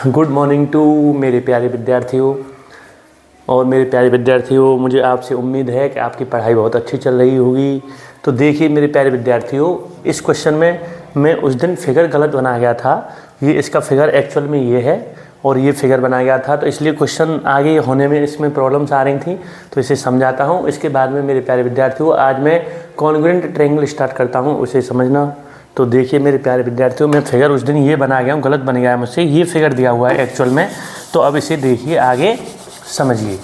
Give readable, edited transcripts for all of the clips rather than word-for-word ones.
Good morning to मेरे प्यारे विद्यार्थियों। और मेरे प्यारे विद्यार्थियों, मुझे आपसे उम्मीद है कि आपकी पढ़ाई बहुत अच्छी चल रही होगी। तो देखिए मेरे प्यारे विद्यार्थियों, इस क्वेश्चन में मैं उस दिन फिगर गलत बना गया था। ये इसका फिगर एक्चुअल में ये है और ये फिगर बना गया था, तो इसलिए क्वेश्चन आगे होने में इसमें प्रॉब्लम्स आ रही थी। तो इसे समझाता हूँ। इसके बाद में मेरे प्यारे विद्यार्थियों, आज मैं कॉन्ग्रुएंट ट्रायंगल स्टार्ट करता हूँ, उसे समझना। तो देखिए मेरे प्यारे विद्यार्थियों, मैं फिगर उस दिन ये बना गया हूँ, गलत बन गया है मुझसे। ये फिगर दिया हुआ है एक्चुअल में। तो अब इसे देखिए, आगे समझिए।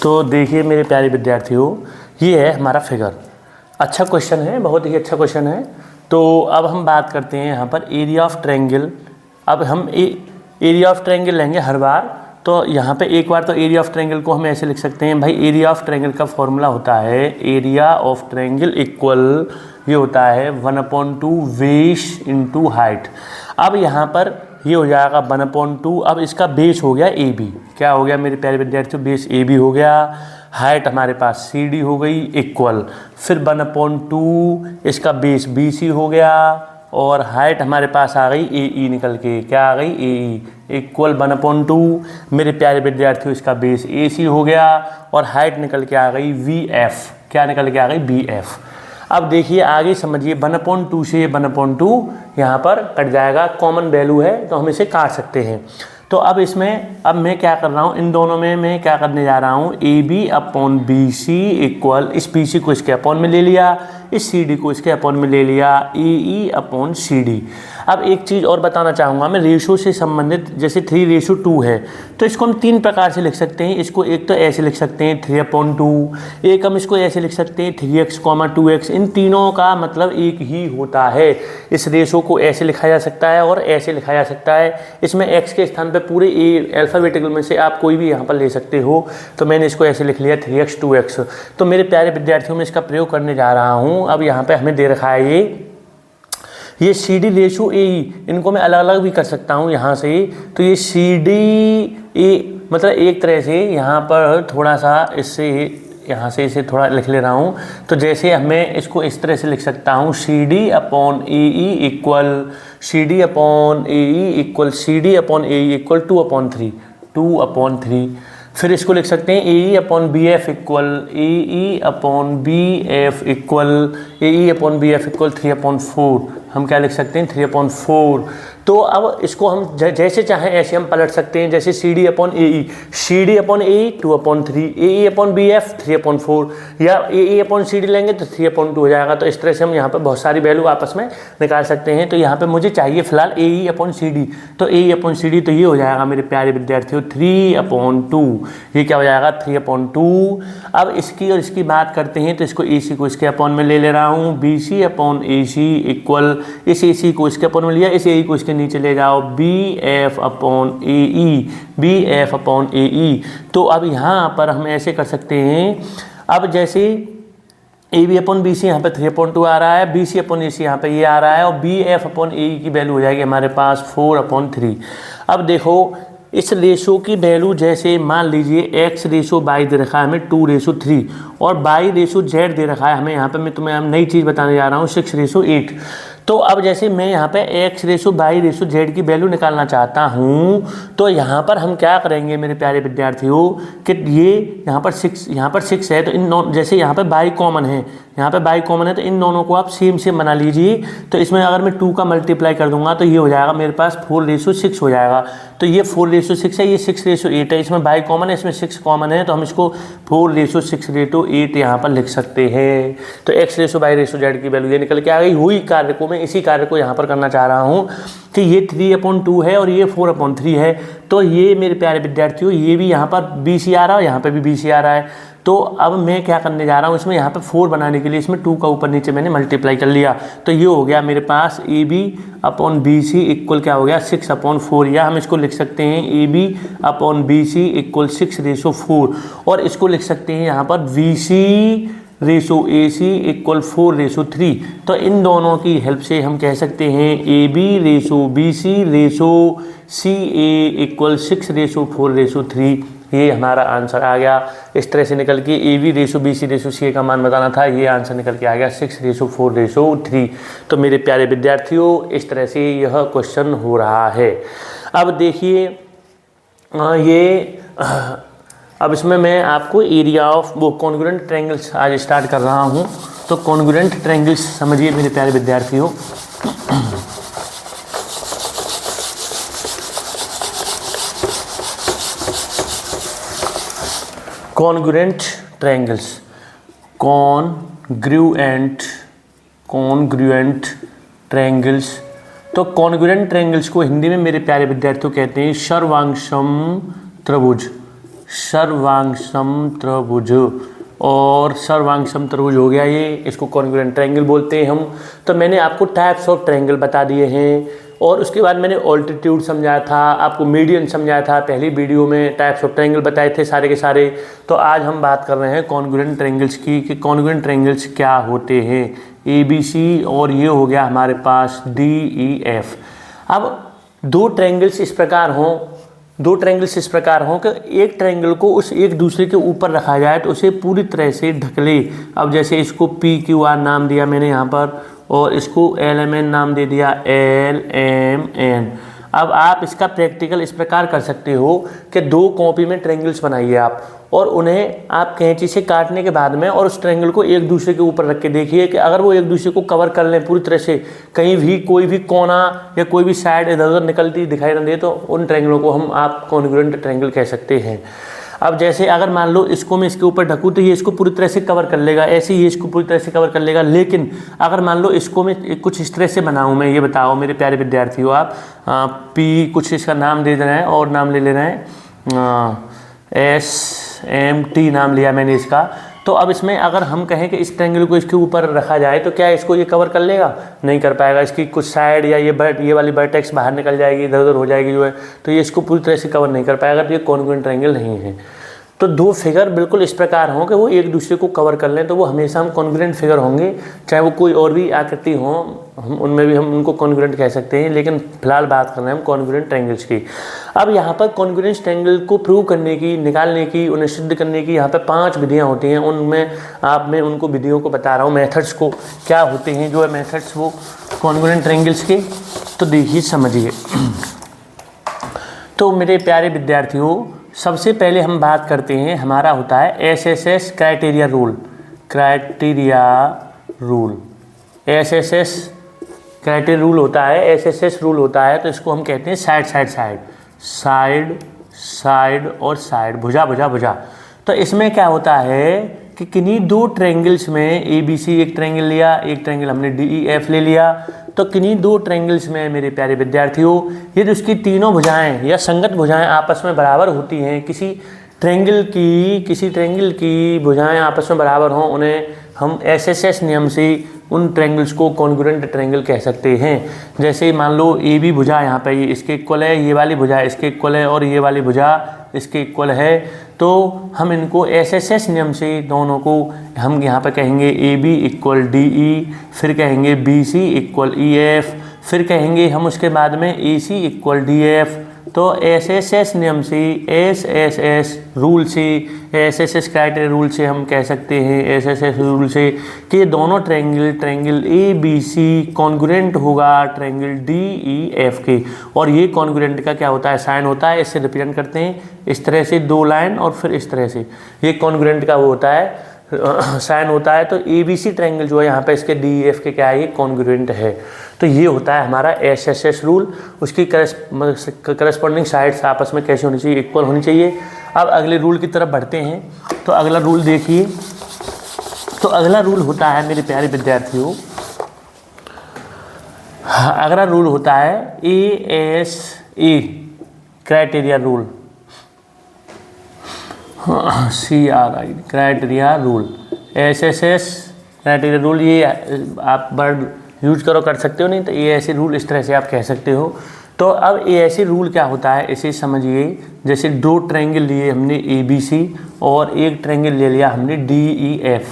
तो देखिए मेरे प्यारे विद्यार्थियों, ये है हमारा फिगर। अच्छा क्वेश्चन है, बहुत ही अच्छा क्वेश्चन है। तो अब हम बात करते हैं यहाँ पर एरिया ऑफ ट्रायंगल। अब हम एरिया ऑफ ट्रायंगल लेंगे हर बार। तो यहाँ पे एक बार तो एरिया ऑफ ट्रायंगल को हम ऐसे लिख सकते हैं भाई, एरिया ऑफ ट्रायंगल का फॉर्मूला होता है एरिया ऑफ ट्रायंगल इक्वल, ये होता है 1/2 बेस इंटू हाइट। अब यहाँ पर ये हो जाएगा 1/2। अब इसका बेस हो गया ए बी। क्या हो गया मेरे प्यारे विद्यार्थियों? बेस ए बी हो गया। हाइट हमारे पास सी डी हो गई इक्वल, फिर 1/2 इसका बेस बी सी हो गया, और हाइट हमारे पास आ गई ए ई निकल के। क्या आ गई? ए ई इक्वल 1/2। मेरे प्यारे विद्यार्थियों, इसका बेस ए सी हो गया और हाइट निकल के आ गई वी एफ। क्या निकल के आ गई? B F. अब देखिए आगे समझिए, 1/2 से 1/2 यहाँ पर कट जाएगा, कॉमन वैल्यू है तो हम इसे काट सकते हैं। तो अब इसमें अब मैं क्या कर रहा हूँ, इन दोनों में मैं क्या करने जा रहा हूँ, A B upon B C equal, इस बी सी को इसके अपॉन में ले लिया, इस सी डी को इसके अपॉन में ले लिया, ए ई अपॉन सी डी। अब एक चीज़ और बताना चाहूँगा मैं, रेशो से संबंधित, जैसे 3:2 है तो इसको हम 3 प्रकार से लिख सकते हैं। इसको एक तो ऐसे लिख सकते हैं 3/2, एक हम इसको ऐसे लिख सकते हैं 3x, 2x। इन तीनों का मतलब एक ही होता है। इस रेशो को ऐसे लिखा जा सकता है और ऐसे लिखा जा सकता है। इसमें x के स्थान पर पूरे अल्फ़ाबेटिकल में से आप कोई भी यहाँ पर ले सकते हो। तो मैंने इसको ऐसे लिख लिया 3x 2x। तो मेरे प्यारे विद्यार्थियों, में इसका प्रयोग करने जा रहा हूँ। अब यहाँ पे हमें दे रखा है ये सी डी रेशो ए ई, इनको मैं अलग अलग भी कर सकता हूँ यहाँ से। तो ये सी डी ए मतलब एक तरह से यहाँ पर थोड़ा सा इससे यहाँ से इसे थोड़ा लिख ले रहा हूँ। तो जैसे मैं इसको इस तरह से लिख सकता हूँ, C D upon A E equal, C D upon A E equal, C D upon A E equal 2/3। फिर इसको लिख सकते हैं A E upon B F equal, A E upon B F equal, A E upon B F equal 3/4। हम क्या लिख सकते हैं? 3/4। तो अब इसको हम जैसे चाहें ऐसे हम पलट सकते हैं। जैसे सी D upon A E, C D upon A E 2/3, A E upon B F 3/4, या ए ई अपॉन सी डी लेंगे तो 3/2 हो जाएगा। तो इस तरह से हम यहाँ पे बहुत सारी वैल्यू आपस में निकाल सकते हैं। तो यहाँ पे मुझे चाहिए फिलहाल ए ई अपॉन सी डी। तो ए ई अपॉन सी डी, तो ये हो जाएगा मेरे प्यारे विद्यार्थियों 3/2। ये क्या हो जाएगा? 3/2। अब इसकी और इसकी बात करते हैं। तो इसको ए सी को इसके अपॉन में ले रहा हूँ, बी सी अपॉन ए सी इक्वल, इस ए सी को इसके अपॉन में लिया, इस ए ई को इसके नीचे ले जाओ, B F upon A E, B F upon A ई। तो अब यहाँ पर हम ऐसे कर सकते हैं। अब जैसे A B upon B C यहाँ पे 3/2 आ रहा है, बी सी अपॉन ए सी यहाँ पे ये आ रहा है, और बी एफ अपॉन ए ई की वैल्यू हो जाएगी हमारे पास 4/3। अब देखो इस रेशो की वैल्यू, जैसे मान लीजिए x रेशो y दे रखा है हमें 2:3, और y रेशो z दे रखा है हमें, यहाँ पे मैं तुम्हें नई चीज़ बताने जा रहा हूँ 6:8। तो अब जैसे मैं यहाँ पे x ratio y ratio z की वैल्यू निकालना चाहता हूँ, तो यहाँ पर हम क्या करेंगे मेरे प्यारे विद्यार्थियों कि ये यहाँ पर 6 है, तो इन जैसे यहाँ पे y कॉमन है, यहाँ पे y कॉमन है, तो इन दोनों को आप सेम बना लीजिए। तो इसमें अगर मैं 2 का मल्टीप्लाई कर दूंगा तो ये हो जाएगा मेरे पास 4:6 हो जाएगा। तो ये 4:6 है, ये 6:8 है। इसमें y कॉमन है, इसमें 6 कॉमन है, तो हम इसको 4:6:8 यहाँ पर लिख सकते हैं। तो x ratio y ratio z की वैल्यू ये निकल के आ गई। वही कार्य को मैं इसी कार्य को यहाँ पर करना चाह रहा हूँ कि ये 3/2 है और ये 4/3 है। तो ये मेरे प्यारे विद्यार्थियों, ये भी यहाँ पर बी सी आ रहा है और यहाँ पर भी बी सी आ रहा है। तो अब मैं क्या करने जा रहा हूँ, इसमें यहाँ पे 4 बनाने के लिए इसमें 2 का ऊपर नीचे मैंने मल्टीप्लाई कर लिया। तो ये हो गया मेरे पास A B upon B C equal क्या हो गया? 6/4। या हम इसको लिख सकते हैं A B upon B C equal 6:4, और इसको लिख सकते हैं यहाँ पर B C ratio A C equal 4:3। तो इन दोनों की हेल्प से हम कह सकते हैं A B ratio B C ratio C A equal 6:4:3। ये हमारा आंसर आ गया। इस तरह से निकल के AB ratio BC ratio CA का मान बताना था, ये आंसर निकल के आ गया 6:4:3। तो मेरे प्यारे विद्यार्थियों इस तरह से यह क्वेश्चन हो रहा है। अब देखिए अब इसमें मैं आपको एरिया ऑफ वो कॉन्ग्रुएंट ट्रायंगल्स आज स्टार्ट कर रहा हूँ। तो कॉन्ग्रुएंट ट्रायंगल्स समझिए मेरे प्यारे विद्यार्थियों। Congruent triangles, congruent triangles. तो कॉन्ग्रुएंट ट्रायंगल्स को हिंदी में मेरे प्यारे विद्यार्थियों कहते हैं सर्वांगसम त्रिभुज। सर्वांगसम त्रिभुज और सर्वांगसम त्रिभुज हो गया ये, इसको कॉन्ग्रुएंट ट्रायंगल बोलते हैं हम। तो मैंने आपको टाइप्स ऑफ ट्रायंगल बता दिए हैं और उसके बाद मैंने ऑल्टीट्यूड समझाया था, आपको मीडियन समझाया था, पहली वीडियो में टाइप्स ऑफ ट्रायंगल बताए थे सारे के सारे। तो आज हम बात कर रहे हैं कॉन्ग्रुएंट ट्रायंगल्स की कि कॉन्ग्रुएंट ट्रायंगल्स क्या होते हैं। ABC और ये हो गया हमारे पास DEF। अब दो ट्रायंगल्स इस प्रकार हों कि एक ट्रायंगल को उस एक दूसरे के ऊपर रखा जाए तो उसे पूरी तरह से ढक ले। अब जैसे इसको PQR नाम दिया मैंने यहाँ पर और इसको LMN नाम दे दिया, LMN। अब आप इसका प्रैक्टिकल इस प्रकार कर सकते हो कि दो कॉपी में ट्रायंगल्स बनाइए आप और उन्हें आप कैंची से काटने के बाद में और उस ट्रायंगल को एक दूसरे के ऊपर रख के देखिए कि अगर वो एक दूसरे को कवर कर लें पूरी तरह से, कहीं भी कोई भी कोना या कोई भी साइड इधर उधर निकलती दिखाई न दे, तो उन ट्रायंगलों को हम आप कॉन्ग्रुएंट ट्रायंगल कह सकते हैं। अब जैसे अगर मान लो इसको मैं इसके ऊपर ढकूँ तो ये इसको पूरी तरह से कवर कर लेगा, ऐसे ही ये इसको पूरी तरह से कवर कर लेगा। लेकिन अगर मान लो इसको मैं कुछ इस तरह से बनाऊँ, मैं ये बताओ मेरे प्यारे विद्यार्थियों, आप P कुछ इसका नाम दे रहे हैं और नाम ले रहे हैं SMT नाम लिया मैंने इसका। तो अब इसमें अगर हम कहें कि इस ट्रायंगल को इसके ऊपर रखा जाए तो क्या इसको ये कवर कर लेगा? नहीं कर पाएगा। इसकी कुछ साइड या ये वाली वर्टेक्स बाहर निकल जाएगी, इधर उधर हो जाएगी जो है, तो ये इसको पूरी तरह से कवर नहीं कर पाएगा। तो ये कॉन्ग्रुएंट ट्रायंगल नहीं है। तो दो फिगर बिल्कुल इस प्रकार हों कि वो एक दूसरे को कवर कर लें तो वो हमेशा हम कॉन्ग्रुएंट फिगर होंगे। चाहे वो कोई और भी आकृति हो, हम उनमें भी हम उनको कॉन्ग्रुएंट कह सकते हैं, लेकिन फिलहाल बात कर रहे हैं हम कॉन्ग्रुएंट ट्रायंगल्स की। अब यहाँ पर कॉन्ग्रुएंट ट्रायंगल को प्रूव करने की, निकालने की, उन्हें सिद्ध करने की यहाँ पर 5 विधियाँ होती हैं। उनमें मैं उनको विधियों को बता रहा हूँ, मेथड्स को क्या होते हैं जो है मेथड्स वो कॉन्ग्रुएंट ट्रायंगल्स के। तो देखिए समझिए। तो मेरे प्यारे विद्यार्थियों सबसे पहले हम बात करते हैं, हमारा होता है SSS criteria rule. SSS criteria rule होता है, SSS रूल होता है। तो इसको हम कहते हैं साइड और साइड, भुजा। तो इसमें क्या होता है कि किन्हीं दो ट्रायंगल्स में ABC एक ट्रायंगल लिया, एक ट्रायंगल हमने DEF ले लिया। तो किन्हीं दो ट्रायंगल्स में मेरे प्यारे विद्यार्थियों यदि उसकी तीनों भुजाएं या संगत भुजाएं आपस में बराबर होती हैं, किसी ट्रायंगल की भुजाएं आपस में बराबर हों, उन्हें हम SSS नियम से उन ट्रायंगल्स को कॉन्ग्रुएंट ट्रायंगल कह सकते हैं। जैसे मान लो AB भुजा यहाँ पे इसके इक्वल है, ये वाली भुजा इसके इक्वल है और ये वाली भुजा इसके इक्वल है, तो हम इनको SSS नियम से दोनों को हम यहाँ पे कहेंगे AB इक्वल DE, फिर कहेंगे BC इक्वल EF, फिर कहेंगे हम उसके बाद में AC इक्वल DF। तो SSS नियम से, SSS रूल से, SSS क्राइटेरिया रूल से हम कह सकते हैं, SSS रूल से कि दोनों ट्रायंगल ABC कॉन्ग्रुएंट होगा ट्रायंगल DEF के। और ये कॉन्ग्रुएंट का क्या होता है? साइन होता है। इससे रिप्रेजेंट करते हैं इस तरह से 2 लाइन और फिर इस तरह से, ये कॉन्ग्रुएंट का वो होता है, साइन होता है। तो ABC ट्रायंगल जो है यहाँ पे इसके DEF के क्या है, ये कॉन्ग्रुएंट है। तो ये होता है हमारा SSS रूल। उसकी करस्पॉन्डिंग साइड्स आपस में कैसे होनी चाहिए? इक्वल होनी चाहिए। अब अगले रूल की तरफ बढ़ते हैं। तो अगला रूल देखिए। तो अगला रूल होता है मेरे प्यारे विद्यार्थियों, अगला रूल होता है ASA criteria rule, CRI criteria rule, SSS criteria rule. ये आप वर्ड यूज कर सकते हो, नहीं तो ये ऐसे रूल इस तरह से आप कह सकते हो। तो अब ये ऐसे रूल क्या होता है इसे समझिए। जैसे 2 ट्रायंगल लिए हमने ABC और एक ट्रायंगल ले लिया हमने DEF।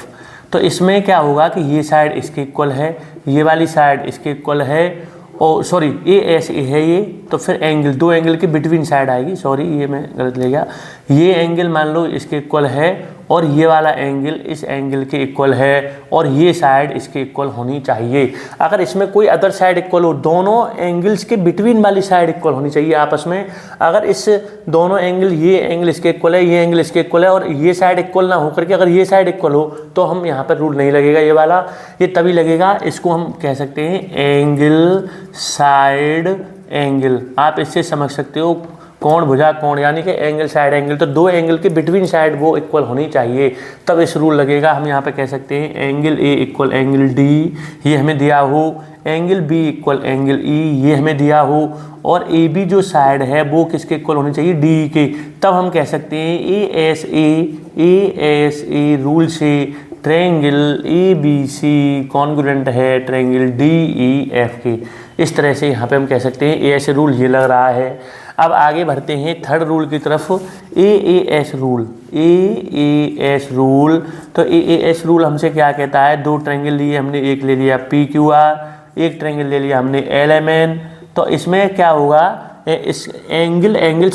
तो इसमें क्या होगा कि ये साइड इसके इक्वल है, ये वाली साइड इसके इक्वल है ओ सॉरी ए एस ए है ये, तो फिर एंगल, दो एंगल के बिटवीन साइड आएगी, सॉरी ये मैं गलत ले गया। ये एंगल मान लो इसके इक्वल है और ये वाला एंगल इस एंगल के इक्वल है और ये साइड इसके इक्वल होनी चाहिए। अगर इसमें कोई अदर साइड इक्वल हो, दोनों एंगल्स के बिटवीन वाली साइड इक्वल होनी चाहिए आपस में। अगर इस दोनों एंगल, ये एंगल इसके इक्वल है, ये एंगल इसके इक्वल है और ये साइड इक्वल ना होकर के अगर ये साइड इक्वल हो तो हम यहाँ पर रूल नहीं लगेगा ये वाला, ये तभी लगेगा। इसको हम कह सकते हैं एंगल साइड एंगल। आप इससे समझ सकते हो कोण भुजा कोण, यानी कि एंगल साइड एंगल, तो दो एंगल के बिटवीन साइड वो इक्वल होनी चाहिए, तब इस रूल लगेगा। हम यहाँ पे कह सकते हैं angle A equal angle D, ये हमें दिया हो, angle B equal angle E, ये हमें दिया हो, और ए बी जो साइड है वो किसके इक्वल होनी चाहिए, डी के। तब हम कह सकते हैं ए एस ए रूल से triangle A B C congruent है ट्रायंगल डी ई एफ के। इस तरह से यहाँ पे हम कह सकते हैं ए एस रूल ये लग रहा है। अब आगे बढ़ते हैं थर्ड रूल की तरफ, A S rule. A S rule, तो ए एस रूल हमसे क्या कहता है, दो ट्रायंगल लिए हमने, एक ले लिया पी क्यू आर, एक ट्रायंगल ले लिया हमने एल एम एन। तो इसमें क्या होगा, इस एंगल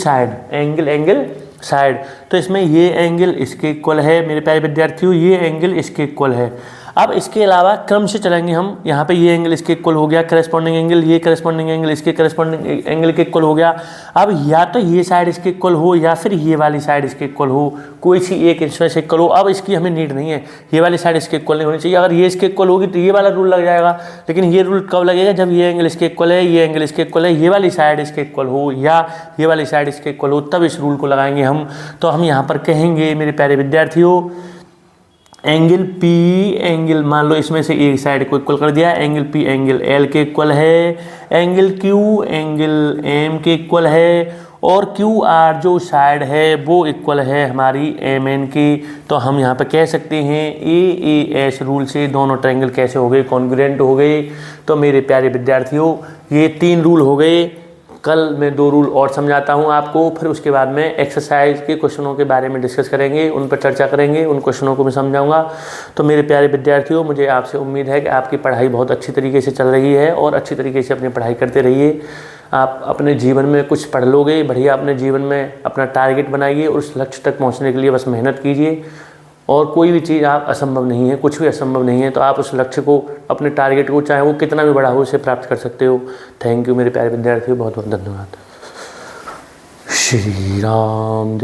साइड, तो इसमें ये एंगल इसके इक्वल है मेरे प्यारे विद्यार्थियों, ये एंगल इसके इक्वल है। अब इसके अलावा क्रम से चलेंगे हम, यहाँ पे ये एंगल इसके इक्वल हो गया, करस्पॉन्डिंग एंगल, ये करस्पॉन्डिंग एंगल इसके करस्पॉन्डिंग एंगल के इक्वल हो गया। अब या तो ये साइड इसके इक्वल हो या फिर ये वाली साइड इसके इक्वल हो, कोई सी एक इसमें से इक्वल हो। अब इसकी हमें नीड नहीं है, ये वाली साइड इसके इक्वल नहीं होनी चाहिए। अगर ये इसके इक्वल होगी तो ये वाला रूल लग जाएगा, लेकिन ये रूल कब लगेगा, जब ये एंगल इसके इक्वल है, ये एंगल इसके इक्वल है, ये वाली साइड इसके इक्वल हो या ये वाली साइड इसके इक्वल हो, तब इस रूल को लगाएंगे हम। तो हम यहाँ पर कहेंगे मेरे प्यारे विद्यार्थियों, एंगल पी एंगल, मान लो इसमें से एक साइड को इक्वल कर दिया, एंगल पी एंगल एल के इक्वल है, एंगल क्यू एंगल एम के इक्वल है, और क्यू आर जो साइड है वो इक्वल है हमारी एम एन की। तो हम यहाँ पे कह सकते हैं ए एस रूल से दोनों ट्रायंगल कैसे हो गए, कॉन्ग्रुएंट हो गए। तो मेरे प्यारे विद्यार्थियों ये 3 रूल हो गए। कल मैं 2 रूल और समझाता हूँ आपको, फिर उसके बाद में एक्सरसाइज के क्वेश्चनों के बारे में डिस्कस करेंगे, उन पर चर्चा करेंगे, उन क्वेश्चनों को मैं समझाऊंगा। तो मेरे प्यारे विद्यार्थियों, मुझे आपसे उम्मीद है कि आपकी पढ़ाई बहुत अच्छी तरीके से चल रही है और अच्छी तरीके से अपनी पढ़ाई करते रहिए। आप अपने जीवन में कुछ पढ़ लोगे, बढ़िया अपने जीवन में अपना टारगेट बनाइए और उस लक्ष्य तक पहुँचने के लिए बस मेहनत कीजिए। और कोई भी चीज़ आप असंभव नहीं है, कुछ भी असंभव नहीं है। तो आप उस लक्ष्य को, अपने टारगेट को, चाहे वो कितना भी बड़ा हो, उसे प्राप्त कर सकते हो। थैंक यू मेरे प्यारे विद्यार्थियों, बहुत बहुत धन्यवाद। श्री राम जय।